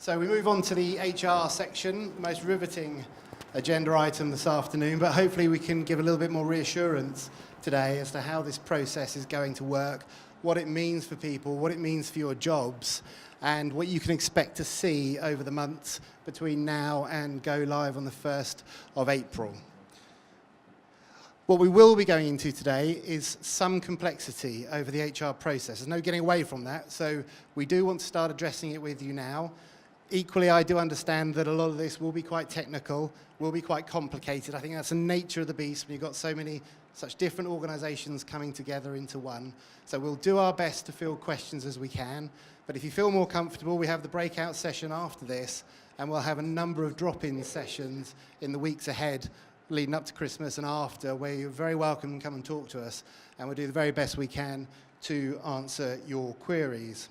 So we move on to the HR section, the most riveting agenda item this afternoon, but hopefully we can give a little bit more reassurance today as to how this process is going to work, what it means for people, what it means for your jobs, and what you can expect to see over the months between now and go live on the 1st of April. What we will be going into today is some complexity over the HR process. There's no getting away from that, so we do want to start addressing it with you now. Equally, I do understand that a lot of this will be quite technical, will be quite complicated. I think that's the nature of the beast when you've got so many such different organisations coming together into one. So we'll do our best to field questions as we can, but if you feel more comfortable, we have the breakout session after this, and we'll have a number of drop-in sessions in the weeks ahead leading up to Christmas and after, where you're very welcome to come and talk to us, and we'll do the very best we can to answer your queries.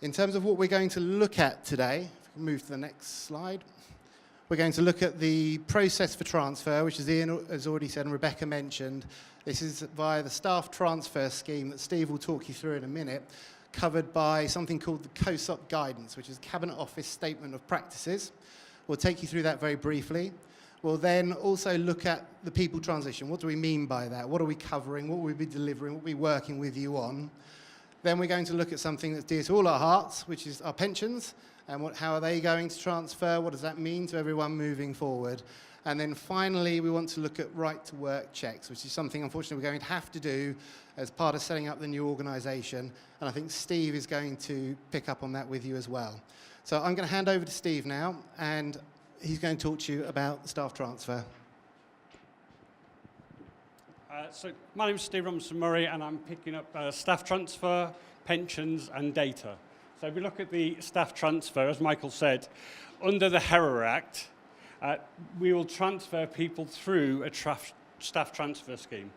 In terms of what we're going to look at today, if we can move to the next slide, we're going to look at the process for transfer, which as Ian has already said and Rebecca mentioned. This is via the staff transfer scheme that Steve will talk you through in a minute, covered by something called the COSOP guidance, which is Cabinet Office Statement of Practices. We'll take you through that very briefly. We'll then also look at the people transition. What do we mean by that? What are we covering? What will we be delivering? What will we be working with you on? Then we're going to look at something that's dear to all our hearts, which is our pensions, and how are they going to transfer? What does that mean to everyone moving forward? And then finally, we want to look at right-to-work checks, which is something, unfortunately, we're going to have to do as part of setting up the new organisation. And I think Steve is going to pick up on that with you as well. So I'm going to hand over to Steve now, and he's going to talk to you about staff transfer. So my name is Steve Robinson-Murray, and I'm picking up staff transfer, pensions and data. So if we look at the staff transfer, as Michael said, under the HERA Act, we will transfer people through a staff transfer scheme.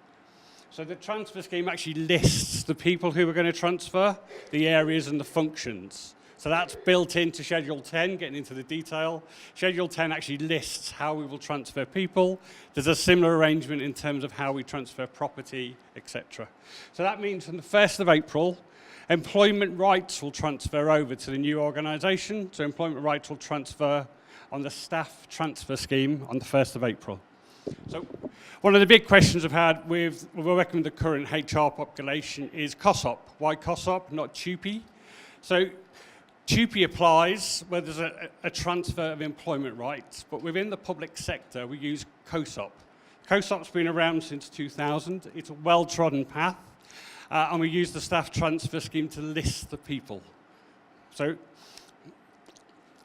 So the transfer scheme actually lists the people who are going to transfer, the areas and the functions. So that's built into Schedule 10, getting into the detail. Schedule 10 actually lists how we will transfer people. There's a similar arrangement in terms of how we transfer property, etc. So that means from the 1st of April, employment rights will transfer over to the new organisation. So employment rights will transfer on the staff transfer scheme on the 1st of April. So one of the big questions I've had with working with the current HR population is COSOP. Why COSOP, not TUPE? So TUPE applies where there's a transfer of employment rights, but within the public sector, we use COSOP. COSOP's been around since 2000. It's a well-trodden path, and we use the staff transfer scheme to list the people. So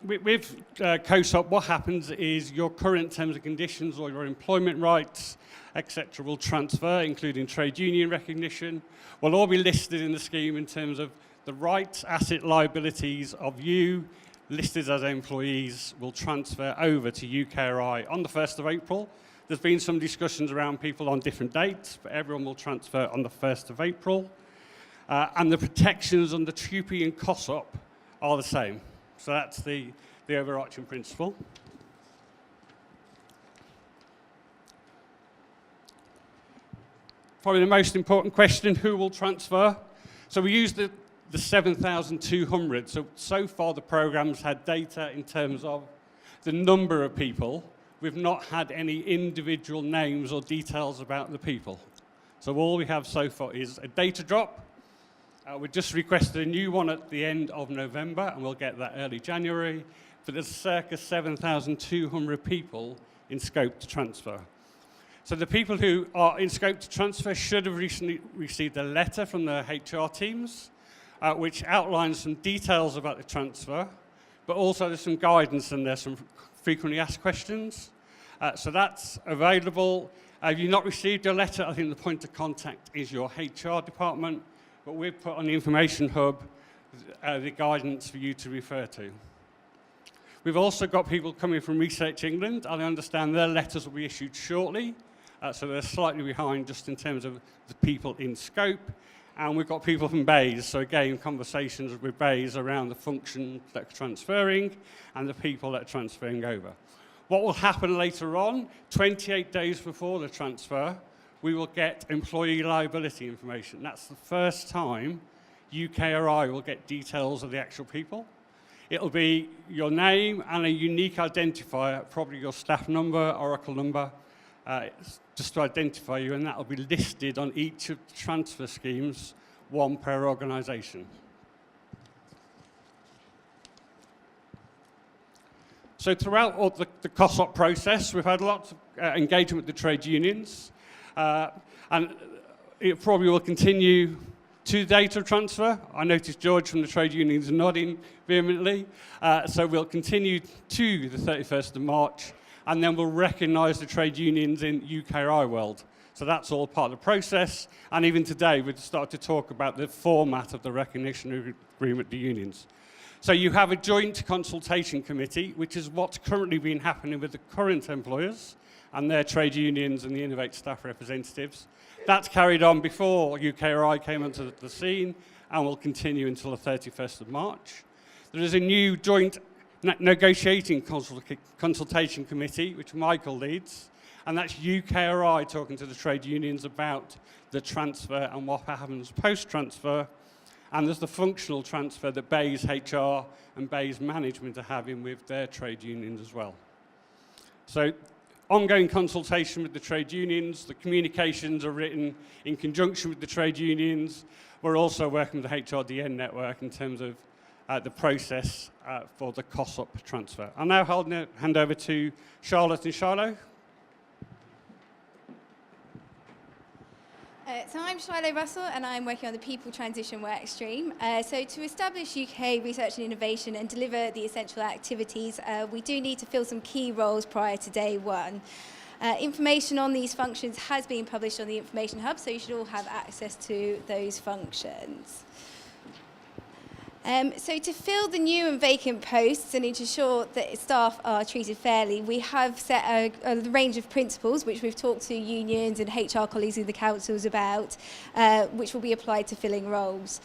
with COSOP, what happens is your current terms and conditions or your employment rights, etc., will transfer, including trade union recognition, will all be listed in the scheme in terms of the rights, asset, liabilities of you listed as employees will transfer over to UKRI on the 1st of April. There's been some discussions around people on different dates, but everyone will transfer on the 1st of April. And the protections under TUPE and COSOP are the same. So that's the overarching principle. Probably the most important question, who will transfer? So we use the 7,200. So far the program's had data in terms of the number of people. We've not had any individual names or details about the people. So all we have so far is a data drop. We just requested a new one at the end of November, and we'll get that early January. But there's circa 7,200 people in scope to transfer. So the people who are in scope to transfer should have recently received a letter from the HR teams, which outlines some details about the transfer, but also there's some guidance and there's some frequently asked questions. So that's available. If you've not received a letter, I think the point of contact is your HR department, but we've put on the information hub the guidance for you to refer to. We've also got people coming from Research England, and I understand their letters will be issued shortly, so they're slightly behind just in terms of the people in scope. And we've got people from Bays, so again, conversations with Bays around the function that are transferring and the people that are transferring over. What will happen later on, 28 days before the transfer, we will get employee liability information. That's the first time UKRI will get details of the actual people. It'll be your name and a unique identifier, probably your staff number, Oracle number, just to identify you, and that will be listed on each of the transfer schemes, one per organisation. So throughout all the COSOP process, we've had lots of engagement with the trade unions, and it probably will continue to data transfer. I noticed George from the trade unions nodding vehemently. So we'll continue to the 31st of March, and then we'll recognise the trade unions in UKRI world. So that's all part of the process. And even today, we've started to talk about the format of the recognition agreement with the unions. So you have a joint consultation committee, which is what's currently been happening with the current employers and their trade unions and the Innovate staff representatives. That's carried on before UKRI came onto the scene and will continue until the 31st of March. There is a new joint negotiating consultation committee, which Michael leads, and that's UKRI talking to the trade unions about the transfer and what happens post-transfer. And there's the functional transfer that BAYS HR and BAYS management are having with their trade unions as well. So ongoing consultation with the trade unions, the communications are written in conjunction with the trade unions. We're also working with the HRDN network in terms of the process for the COSOP transfer. I'll now hand over to Charlotte and Shiloh. So I'm Shiloh Russell, and I'm working on the People Transition work stream. So to establish UK research and innovation and deliver the essential activities, we do need to fill some key roles prior to day one. Information on these functions has been published on the Information Hub, so you should all have access to those functions. So to fill the new and vacant posts and ensure that staff are treated fairly, we have set a range of principles which we've talked to unions and HR colleagues in the councils about, which will be applied to filling roles.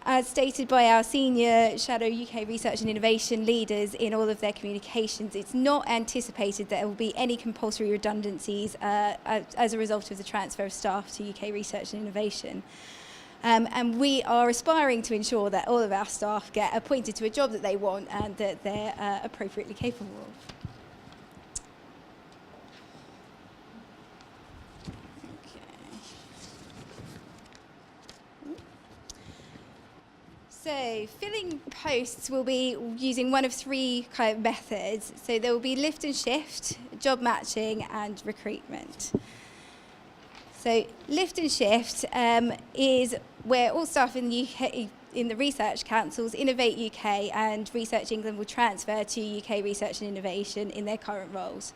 As stated by our senior Shadow UK Research and Innovation leaders in all of their communications, it's not anticipated that there will be any compulsory redundancies as a result of the transfer of staff to UK Research and Innovation. And we are aspiring to ensure that all of our staff get appointed to a job that they want and that they're appropriately capable of. So filling posts will be using one of three kind of methods. So there will be lift and shift, job matching, and recruitment. So lift and shift is where all staff in the UK, in the research councils, Innovate UK and Research England will transfer to UK Research and Innovation in their current roles.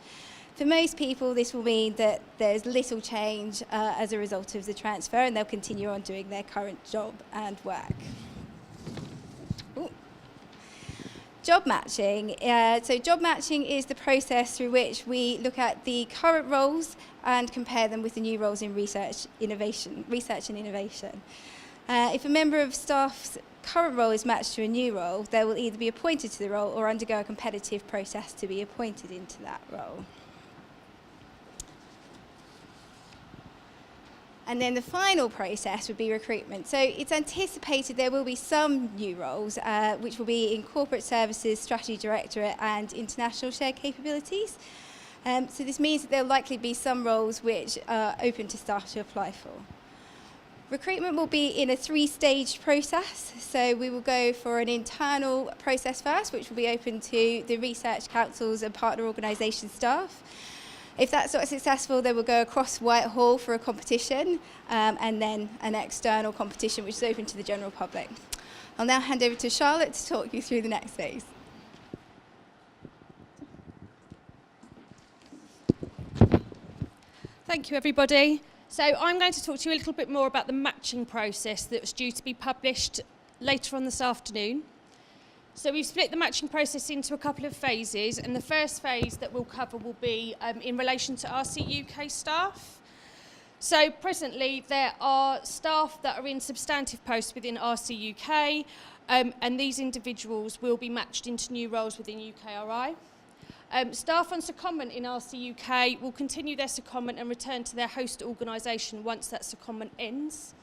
For most people, this will mean that there's little change as a result of the transfer, and they'll continue on doing their current job and work. Ooh. Job matching. So job matching is the process through which we look at the current roles and compare them with the new roles in research and innovation. If a member of staff's current role is matched to a new role, they will either be appointed to the role or undergo a competitive process to be appointed into that role. And then the final process would be recruitment. So it's anticipated there will be some new roles, which will be in corporate services, strategy directorate, and international shared capabilities. So this means that there will likely be some roles which are open to staff to apply for. Recruitment will be in a three-stage process. So we will go for an internal process first, which will be open to the research councils and partner organisation staff. If that's not successful, then we'll go across Whitehall for a competition, and then an external competition which is open to the general public. I'll now hand over to Charlotte to talk you through the next phase. Thank you, everybody. So I'm going to talk to you a little bit more about the matching process that was due to be published later on this afternoon. So we've split the matching process into a couple of phases, and the first phase that we'll cover will be in relation to RC UK staff. So presently there are staff that are in substantive posts within RC UK, and these individuals will be matched into new roles within UKRI. Staff on secondment in RC UK will continue their secondment and return to their host organisation once that secondment ends.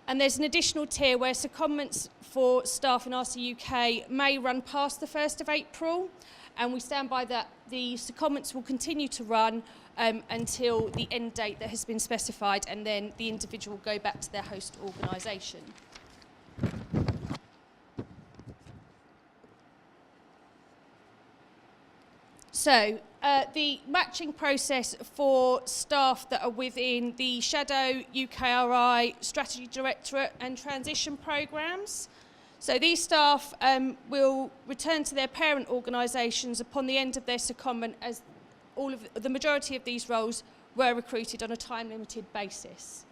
And there's an additional tier where secondments for staff in RC UK may run past the 1st of April, and we stand by that the secondments will continue to run until the end date that has been specified, and then the individual will go back to their host organisation. So, the matching process for staff that are within the Shadow, UKRI, Strategy Directorate and Transition programmes. So these staff will return to their parent organisations upon the end of their secondment, as the majority of these roles were recruited on a time-limited basis.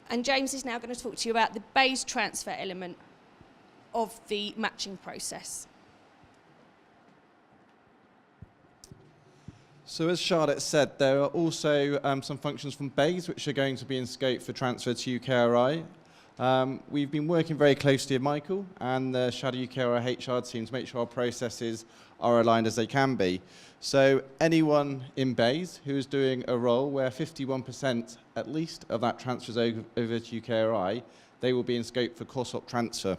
And James is now going to talk to you about the BAYS transfer element of the matching process. So as Charlotte said, there are also some functions from BAYS which are going to be in scope for transfer to UKRI. We've been working very closely with Michael and the Shadow UKRI HR team to make sure our processes are aligned as they can be. So anyone in BAYS who is doing a role where 51% at least of that transfers over to UKRI, they will be in scope for COSOP transfer.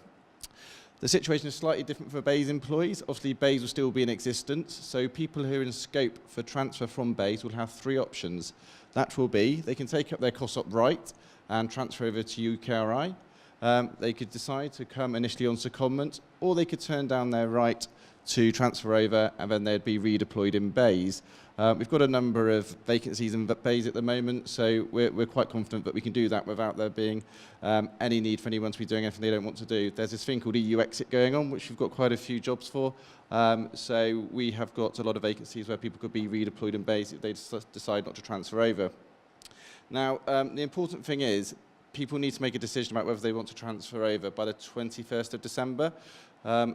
The situation is slightly different for BAYS employees. Obviously, BAYS will still be in existence, so people who are in scope for transfer from BAYS will have 3 options. That will be, they can take up their COSOP right and transfer over to UKRI. They could decide to come initially on secondment, or they could turn down their right to transfer over, and then they'd be redeployed in BAYS. We've got a number of vacancies in BAYS at the moment, so we're quite confident that we can do that without there being any need for anyone to be doing anything they don't want to do. There's this thing called EU exit going on, which we've got quite a few jobs for. So we have got a lot of vacancies where people could be redeployed in BAYS if they decide not to transfer over. Now, the important thing is people need to make a decision about whether they want to transfer over by the 21st of December.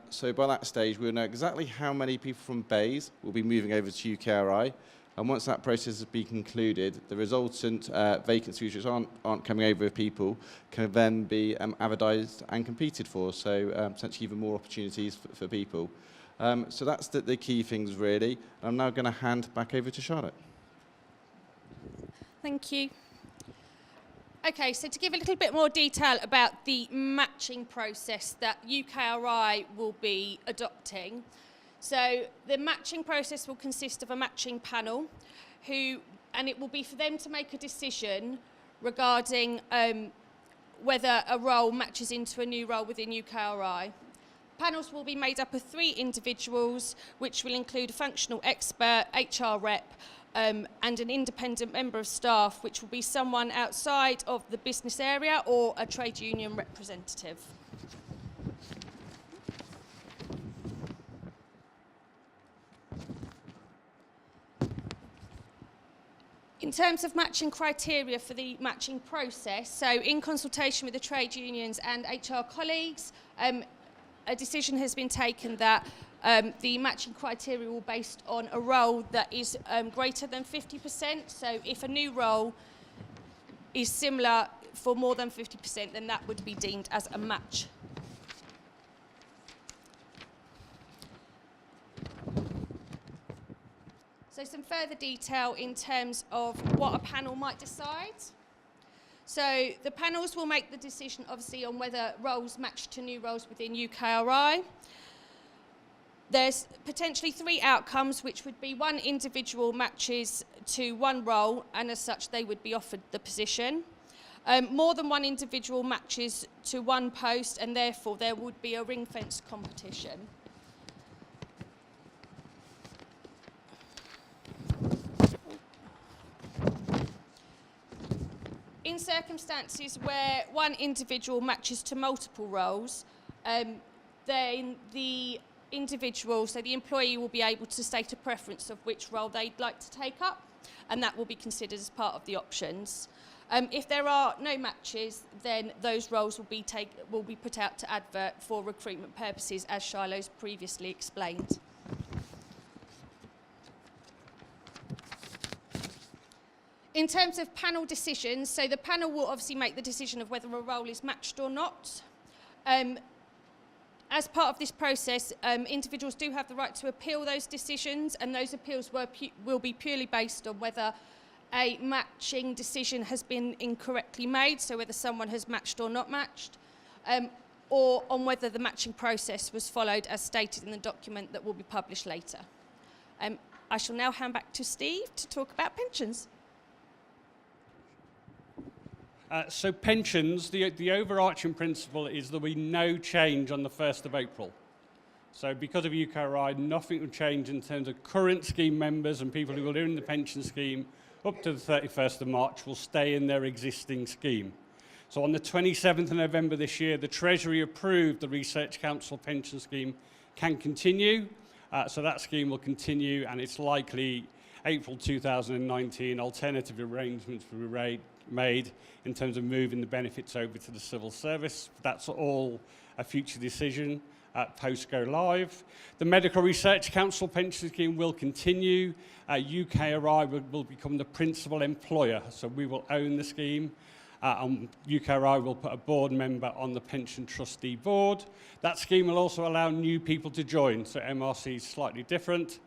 So by that stage, we'll know exactly how many people from BAYS will be moving over to UKRI. And once that process has been concluded, the resultant vacancies which aren't coming over with people can then be advertised and competed for. So potentially even more opportunities for people. So that's the key things, really. I'm now going to hand back over to Charlotte. Thank you. Okay, so to give a little bit more detail about the matching process that UKRI will be adopting. So the matching process will consist of a matching panel and it will be for them to make a decision regarding whether a role matches into a new role within UKRI. Panels will be made up of 3 individuals, which will include a functional expert, HR rep, and an independent member of staff, which will be someone outside of the business area or a trade union representative. In terms of matching criteria for the matching process, so in consultation with the trade unions and HR colleagues, a decision has been taken that the matching criteria will be based on a role that is greater than 50%. So if a new role is similar for more than 50%, then that would be deemed as a match. So some further detail in terms of what a panel might decide. So the panels will make the decision, obviously, on whether roles match to new roles within UKRI. There's potentially 3 outcomes, which would be 1 individual matches to 1 role, and as such they would be offered the position. More than 1 individual matches to 1 post, and therefore there would be a ring-fence competition. In circumstances where 1 individual matches to multiple roles, then the individual, so the employee, will be able to state a preference of which role they'd like to take up, and that will be considered as part of the options. If there are no matches, then those roles will be put out to advert for recruitment purposes, as Shiloh's previously explained. In terms of panel decisions, so the panel will obviously make the decision of whether a role is matched or not. As part of this process, individuals do have the right to appeal those decisions, and those appeals will be purely based on whether a matching decision has been incorrectly made, so whether someone has matched or not matched, or on whether the matching process was followed as stated in the document that will be published later. I shall now hand back to Steve to talk about pensions. So pensions, the overarching principle is there will be no change on the 1st of April. So because of UKRI, nothing will change in terms of current scheme members and people who are in the pension scheme up to the 31st of March will stay in their existing scheme. So on the 27th of November this year, the Treasury approved the Research Council pension scheme can continue. So that scheme will continue, and it's likely April 2019 alternative arrangements will be made in terms of moving the benefits over to the civil service. That's all a future decision post go live. The Medical Research Council pension scheme will continue. UKRI will become the principal employer, so we will own the scheme. And UKRI will put a board member on the pension trustee board. That scheme will also allow new people to join, so MRC is slightly different.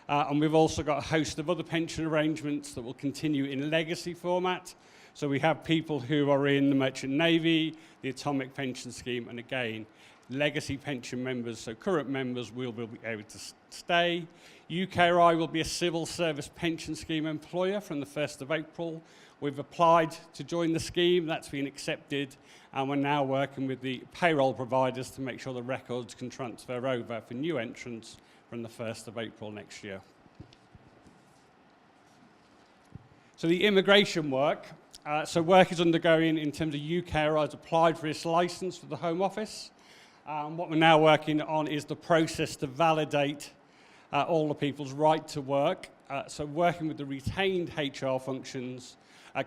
And we've also got a host of other pension arrangements that will continue in legacy format. So we have people who are in the Merchant Navy, the Atomic Pension Scheme, and again, legacy pension members, so current members will be able to stay. UKRI will be a civil service pension scheme employer from the 1st of April. We've applied to join the scheme, that's been accepted, and we're now working with the payroll providers to make sure the records can transfer over for new entrants from the 1st of April next year. So the immigration work. So work is undergoing in terms of UKRI has applied for its licence for the Home Office. What we're now working on is the process to validate all the people's right to work. So working with the retained HR functions,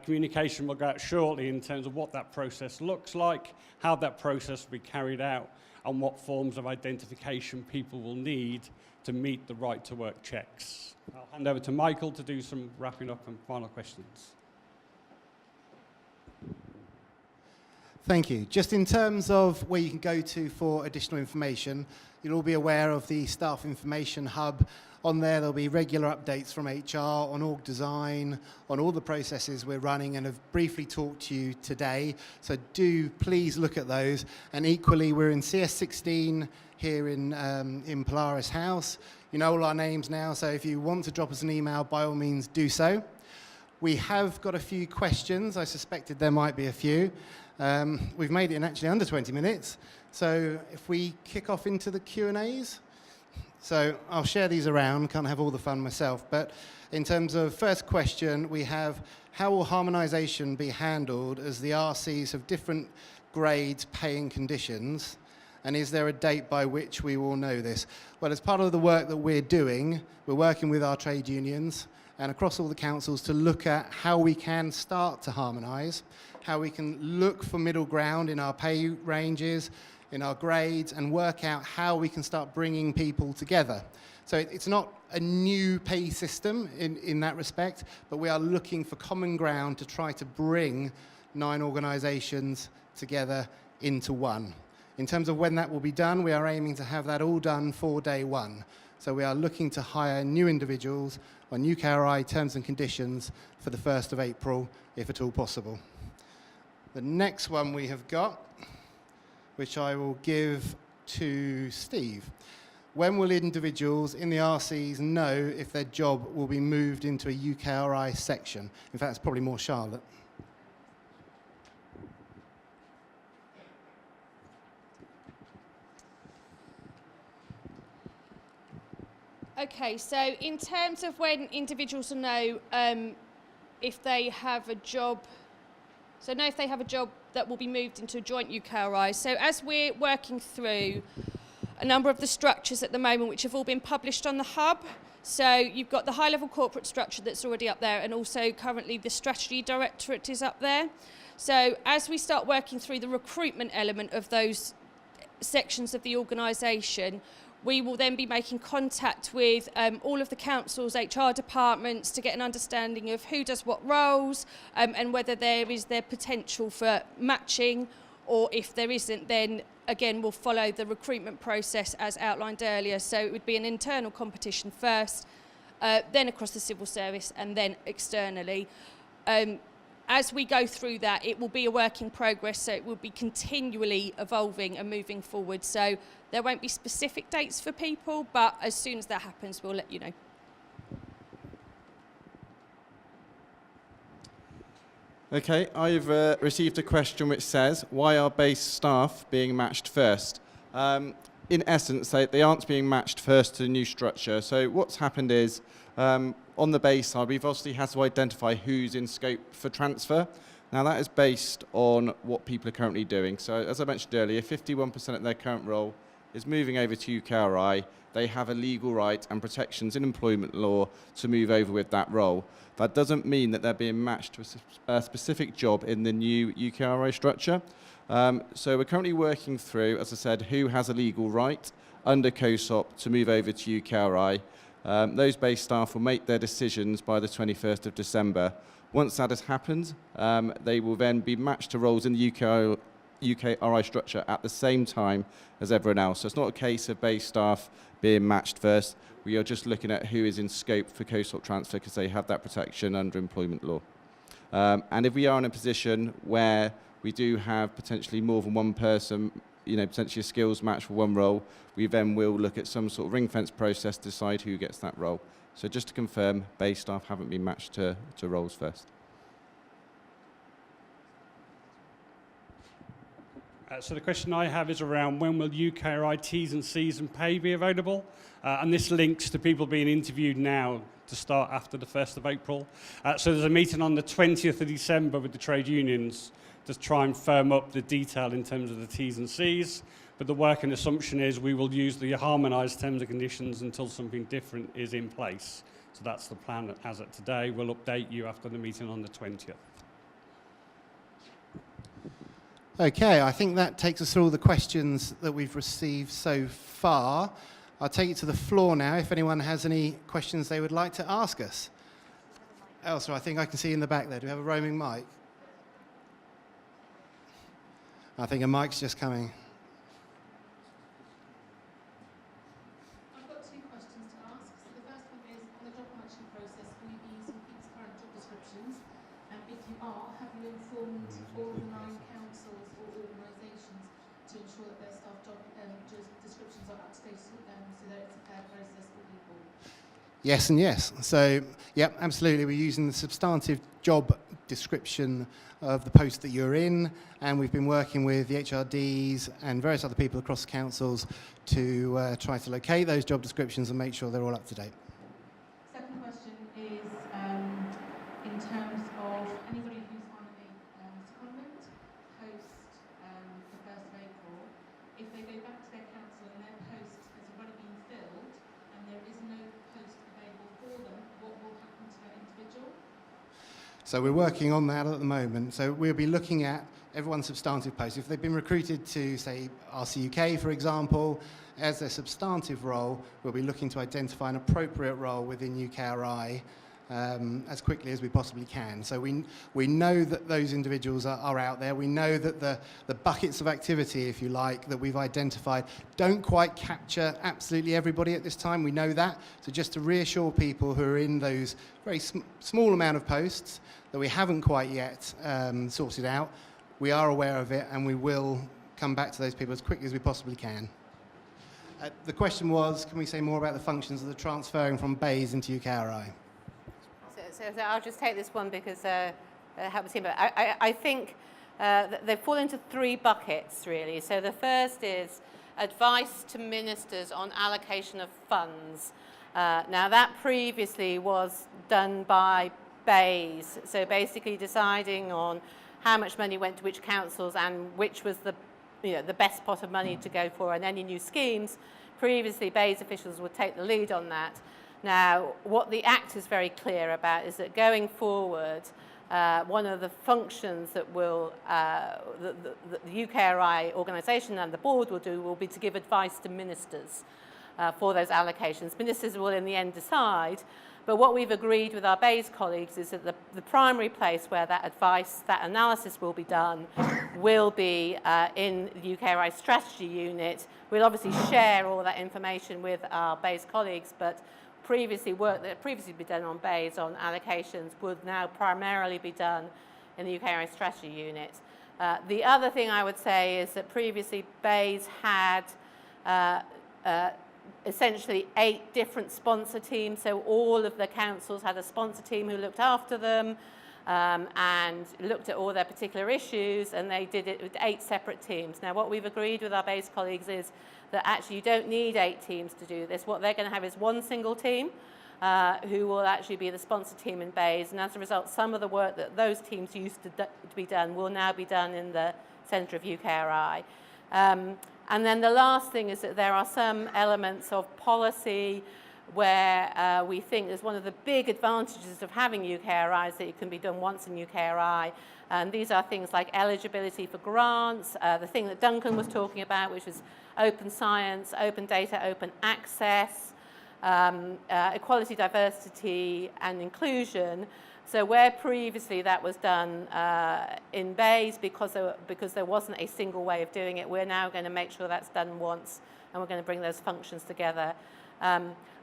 communication will go out shortly in terms of what that process looks like, how that process will be carried out, and what forms of identification people will need to meet the right to work checks. I'll hand over to Michael to do some wrapping up and final questions. Thank you. Just in terms of where you can go to for additional information, you'll all be aware of the Staff Information Hub. On there, there'll be regular updates from HR on org design, on all the processes we're running, and have briefly talked to you today. So do please look at those. And equally, we're in CS16 here in Polaris House. You know all our names now, so if you want to drop us an email, by all means do so. We have got a few questions. I suspected there might be a few. We've made it in actually under 20 minutes. So if we kick off into the Q&As. So I'll share these around, can't have all the fun myself. But in terms of first question, we have, how will harmonisation be handled as the RCs have different grades, pay and conditions? And is there a date by which we will know this? Well, as part of the work that we're doing, we're working with our trade unions and across all the councils to look at how we can start to harmonise, how we can look for middle ground in our pay ranges, in our grades, and work out how we can start bringing people together. So it's not a new pay system in that respect, but we are looking for common ground to try to bring 9 organisations together into one. In terms of when that will be done, we are aiming to have that all done for day one. So we are looking to hire new individuals on UKRI terms and conditions for the 1st of April, if at all possible. The next one we have got, which I will give to Steve. When will individuals in the RCs know if their job will be moved into a UKRI section? In fact, it's probably more Charlotte. Okay, so in terms of when individuals will know if they have a job, if they have a job that will be moved into a joint UKRI. So as we're working through a number of the structures at the moment, which have all been published on the hub, so you've got the high-level corporate structure that's already up there, and also currently the strategy directorate is up there. So as we start working through the recruitment element of those sections of the organisation, we will then be making contact with all of the council's HR departments to get an understanding of who does what roles and whether there is potential for matching, or if there isn't, then again we'll follow the recruitment process as outlined earlier. So it would be an internal competition first, then across the civil service, and then externally. As we go through that, it will be a work in progress, so it will be continually evolving and moving forward. So there won't be specific dates for people, but as soon as that happens, we'll let you know. Okay, I've received a question which says, why are base staff being matched first? In essence, they aren't being matched first to the new structure. So what's happened is, on the base side, we've obviously had to identify who's in scope for transfer. Now that is based on what people are currently doing. So as I mentioned earlier, 51% of their current role is moving over to UKRI. They have a legal right and protections in employment law to move over with that role. That doesn't mean that they're being matched to a specific job in the new UKRI structure. So we're currently working through, as I said, who has a legal right under COSOP to move over to UKRI. Those base staff will make their decisions by the 21st of December. Once that has happened, they will then be matched to roles in the UKRI structure at the same time as everyone else. So it's not a case of base staff being matched first. We are just looking at who is in scope for COSOP transfer because they have that protection under employment law. And if we are in a position where we do have potentially more than one person, potentially a skills match for one role, we then will look at some sort of ring fence process to decide who gets that role. So just to confirm, base staff haven't been matched to roles first. So the question I have is around when will UKRI T's and C's and pay be available? And this links to people being interviewed now to start after the 1st of April. So there's a meeting on the 20th of December with the trade unions to try and firm up the detail in terms of the T's and C's. But the working assumption is we will use the harmonised terms and conditions until something different is in place. So that's the plan as of today. We'll update you after the meeting on the 20th. Okay, I think that takes us through all the questions that we've received so far. I'll take it to the floor now if anyone has any questions they would like to ask us. Elsa, I think I can see in the back there. Do we have a roaming mic? I think a mic's just coming. I've got two questions to ask. So the first one is, on the job matching process, will you be using people's current job descriptions? And if you are, have you informed all the 9 councils or organisations to ensure that their staff job descriptions are up to date so that it's a fair process for people? Yes and yes. So, yep, absolutely. We're using the substantive job description of the post that you're in, and we've been working with the HRDs and various other people across the councils to try to locate those job descriptions and make sure they're all up to date. Second question is in terms of anybody who's on a secondment post the 1st of April, if they go back to their council and their post has already been filled and there is no post available for them, what will happen to that individual? So we're working on that at the moment. So we'll be looking at everyone's substantive posts. If they've been recruited to, say, RCUK, for example, as their substantive role, we'll be looking to identify an appropriate role within UKRI as quickly as we possibly can. So we know that those individuals are out there. We know that the buckets of activity, if you like, that we've identified don't quite capture absolutely everybody at this time. We know that. So just to reassure people who are in those very small amount of posts that we haven't quite yet sorted out, we are aware of it and we will come back to those people as quickly as we possibly can. The question was, can we say more about the functions of the transferring from Bays into UKRI? So I'll just take this one because it helps him. But I think they fall into 3 buckets, really. So the first is advice to ministers on allocation of funds. Now, that previously was done by Bays. So basically deciding on how much money went to which councils and which was the best pot of money to go for and any new schemes. Previously, Bays officials would take the lead on that. Now, what the Act is very clear about is that going forward, one of the functions that will the UKRI organisation and the board will do will be to give advice to ministers for those allocations. Ministers will in the end decide, but what we've agreed with our Bays colleagues is that the primary place where that advice, that analysis will be done will be in the UKRI strategy unit. We'll obviously share all that information with our Bays colleagues, but previously work that had previously been done on bays on allocations would now primarily be done in the UKRI strategy unit. The other thing I would say is that previously bays had essentially 8 different sponsor teams, so all of the councils had a sponsor team who looked after them and looked at all their particular issues, and they did it with 8 separate teams. Now what we've agreed with our base colleagues is that actually you don't need 8 teams to do this. What they're going to have is one single team who will actually be the sponsor team in bays, and as a result some of the work that those teams used to be done will now be done in the centre of UKRI. And then the last thing is that there are some elements of policy where we think there's one of the big advantages of having UKRI is that it can be done once in UKRI. And these are things like eligibility for grants, the thing that Duncan was talking about, which was open science, open data, open access, equality, diversity and inclusion. So where previously that was done in bays because there wasn't a single way of doing it, we're now going to make sure that's done once, and we're going to bring those functions together.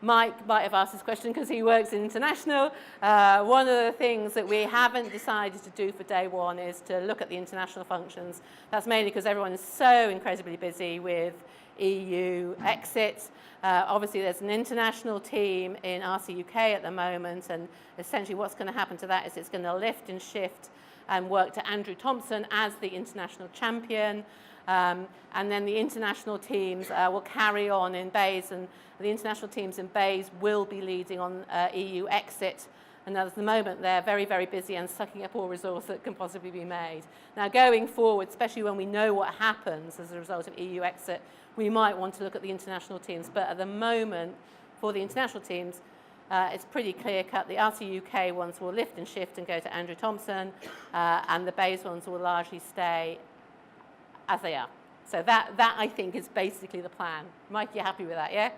Mike might have asked this question because he works in international. One of the things that we haven't decided to do for day one is to look at the international functions. That's mainly because everyone is so incredibly busy with EU exit. Obviously there's an international team in RC UK at the moment, and essentially what's going to happen to that is it's going to lift and shift and work to Andrew Thompson as the international champion. And then the international teams will carry on in bays, and the international teams in bays will be leading on EU exit. And at the moment they're very, very busy and sucking up all resource that can possibly be made. Now going forward, especially when we know what happens as a result of EU exit, we might want to look at the international teams. But at the moment, for the international teams, it's pretty clear cut. The RC UK ones will lift and shift and go to Andrew Thompson, and the bays ones will largely stay as they are. So that I think is basically the plan. Mike, you happy with that, yeah?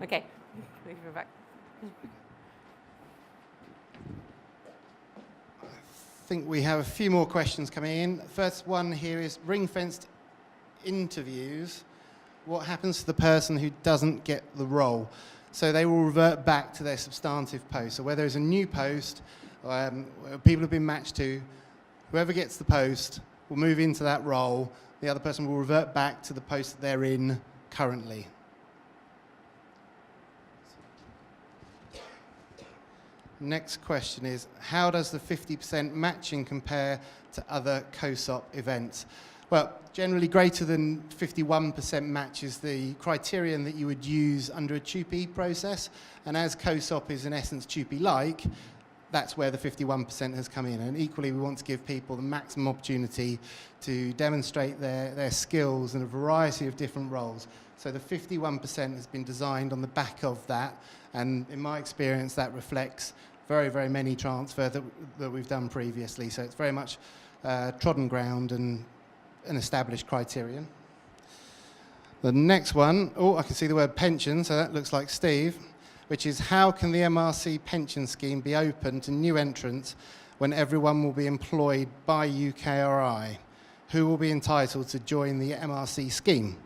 Okay. Move you back. I think we have a few more questions coming in. First one here is ring-fenced interviews. What happens to the person who doesn't get the role? So they will revert back to their substantive post. So where there's a new post, where people have been matched to, whoever gets the post will move into that role. The other person will revert back to the post that they're in currently. Next question is, how does the 50% matching compare to other COSOP events? Well, generally greater than 51% match is the criterion that you would use under a TUPE process, and as COSOP is in essence TUPE-like, that's where the 51% has come in. And equally, we want to give people the maximum opportunity to demonstrate their skills in a variety of different roles. So the 51% has been designed on the back of that, and in my experience, that reflects very, very many transfer that we've done previously. So it's very much trodden ground and an established criterion. The next one, I can see the word pension, so that looks like Steve, which is how can the MRC pension scheme be open to new entrants when everyone will be employed by UKRI? Who will be entitled to join the MRC scheme?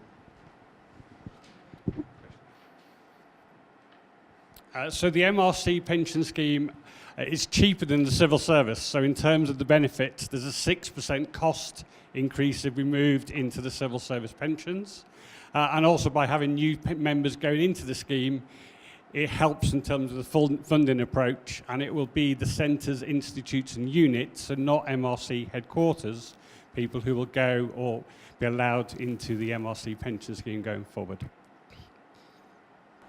So the MRC pension scheme is cheaper than the civil service. So in terms of the benefits, there's a 6% cost increase if we moved into the civil service pensions. And also by having new members going into the scheme, it helps in terms of the full funding approach, and it will be the centres, institutes and units, and not MRC headquarters, people who will go or be allowed into the MRC pension scheme going forward.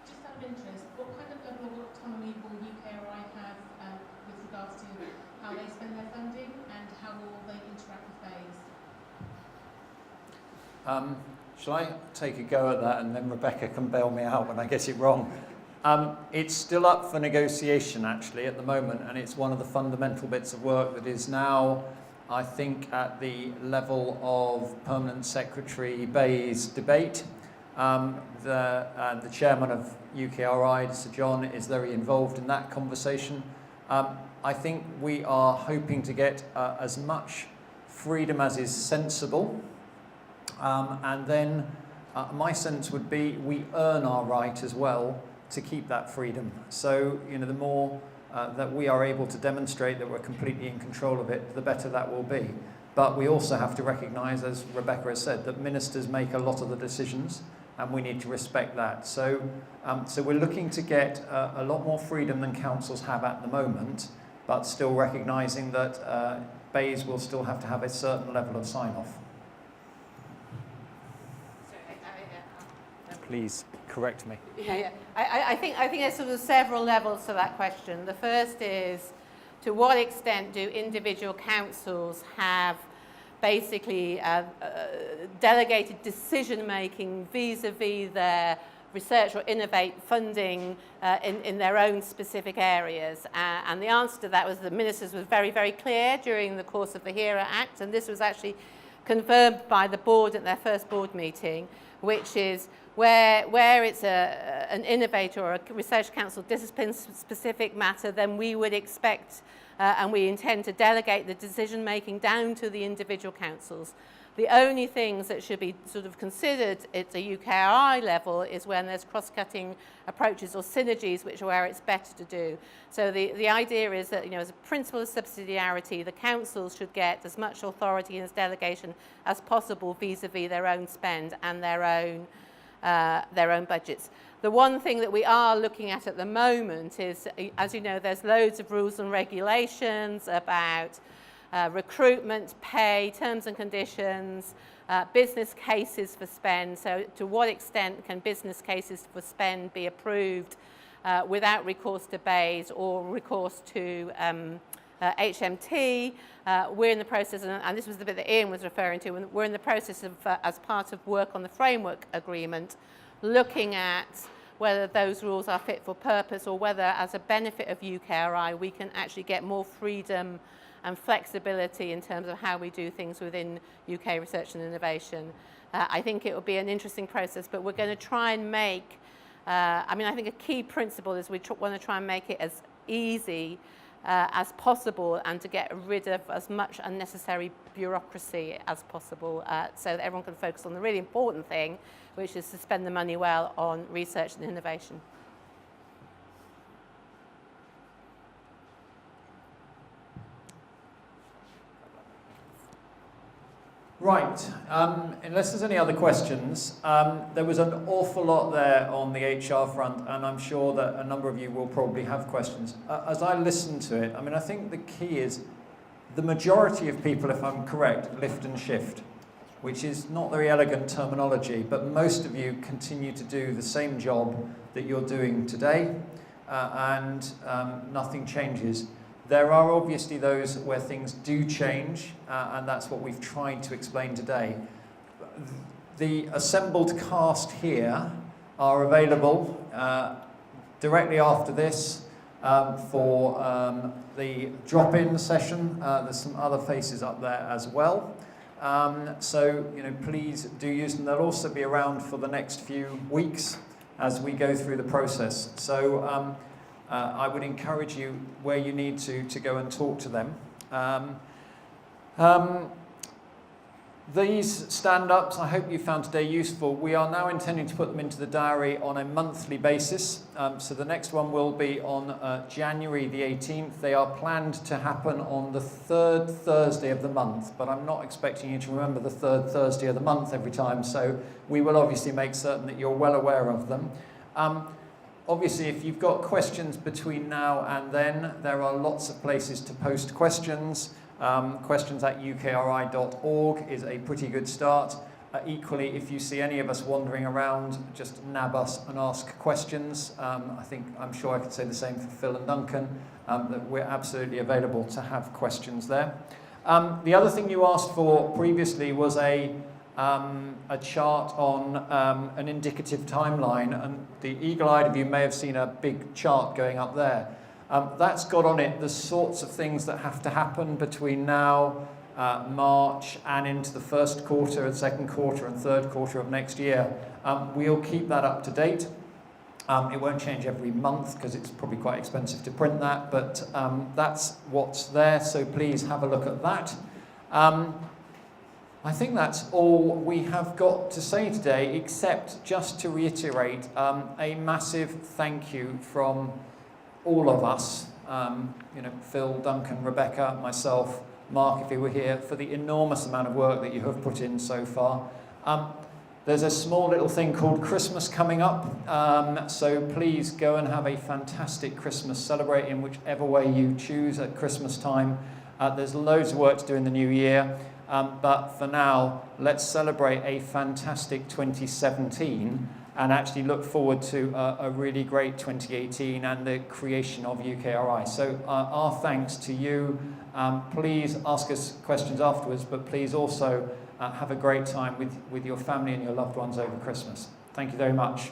Just out of interest, what kind of level of autonomy will UKRI have with regards to how they spend their funding and how will they interact with bays? Shall I take a go at that and then Rebecca can bail me out when I get it wrong? It's still up for negotiation actually at the moment, and it's one of the fundamental bits of work that is now, I think, at the level of Permanent Secretary Bay's debate. The chairman of UKRI, Sir John, is very involved in that conversation. I think we are hoping to get as much freedom as is sensible, and then my sense would be we earn our right as well to keep that freedom. So, you know, the more that we are able to demonstrate that we're completely in control of it, the better that will be. But we also have to recognise, as Rebecca has said, that ministers make a lot of the decisions, and we need to respect that. So, so we're looking to get a lot more freedom than councils have at the moment, but still recognising that bays will still have to have a certain level of sign-off. Please correct me. Yeah. I think there's sort of several levels to that question. The first is, to what extent do individual councils have basically delegated decision-making vis-a-vis their research or innovate funding in their own specific areas? And the answer to that was the ministers was very, very clear during the course of the HERA Act, and this was actually confirmed by the board at their first board meeting, which is where it's an innovator or a research council discipline-specific matter, then we would expect and we intend to delegate the decision-making down to the individual councils. The only things that should be sort of considered at the UKRI level is when there's cross-cutting approaches or synergies, which are where it's better to do. So the idea is that, you know, as a principle of subsidiarity, the councils should get as much authority in its delegation as possible vis-a-vis their own spend and their own budgets. The one thing that we are looking at the moment is, as you know, there's loads of rules and regulations about recruitment, pay, terms and conditions, business cases for spend. So to what extent can business cases for spend be approved without recourse to BEIS or recourse to HMT? We're in the process, and this was the bit that Ian was referring to, we're in the process of, as part of work on the framework agreement, looking at whether those rules are fit for purpose or whether, as a benefit of UKRI, we can actually get more freedom and flexibility in terms of how we do things within UK research and innovation. I think it will be an interesting process, but we're going to try and make, I think a key principle is we want to try and make it as easy as possible and to get rid of as much unnecessary bureaucracy as possible so that everyone can focus on the really important thing, which is to spend the money well on research and innovation. Right, unless there's any other questions, there was an awful lot there on the HR front, and I'm sure that a number of you will probably have questions. As I listen to it, I think the key is the majority of people, if I'm correct, lift and shift, which is not very elegant terminology, but most of you continue to do the same job that you're doing today, and nothing changes. There are obviously those where things do change, and that's what we've tried to explain today. The assembled cast here are available directly after this for the drop-in session. There's some other faces up there as well. So, please do use them. They'll also be around for the next few weeks as we go through the process. So, I would encourage you, where you need to go and talk to them. These stand-ups, I hope you found today useful. We are now intending to put them into the diary on a monthly basis. So the next one will be on January the 18th. They are planned to happen on the third Thursday of the month, but I'm not expecting you to remember the third Thursday of the month every time, so we will obviously make certain that you're well aware of them. Obviously, if you've got questions between now and then, there are lots of places to post questions. Questions at ukri.org is a pretty good start. Equally, if you see any of us wandering around, just nab us and ask questions. I'm sure I could say the same for Phil and Duncan, that we're absolutely available to have questions there. The other thing you asked for previously was a chart on an indicative timeline, and the eagle-eyed of you may have seen a big chart going up there. That's got on it the sorts of things that have to happen between now, March, and into the first quarter and second quarter and third quarter of next year. We'll keep that up to date. It won't change every month because it's probably quite expensive to print that, but that's what's there, so please have a look at that. I think that's all we have got to say today, except just to reiterate a massive thank you from all of us, Phil, Duncan, Rebecca, myself, Mark, if he were here, for the enormous amount of work that you have put in so far. There's a small little thing called Christmas coming up, so please go and have a fantastic Christmas, celebrate in whichever way you choose at Christmas time. There's loads of work to do in the new year, but for now, let's celebrate a fantastic 2017 and actually look forward to a really great 2018 and the creation of UKRI. So our thanks to you. Please ask us questions afterwards, but please also have a great time with your family and your loved ones over Christmas. Thank you very much.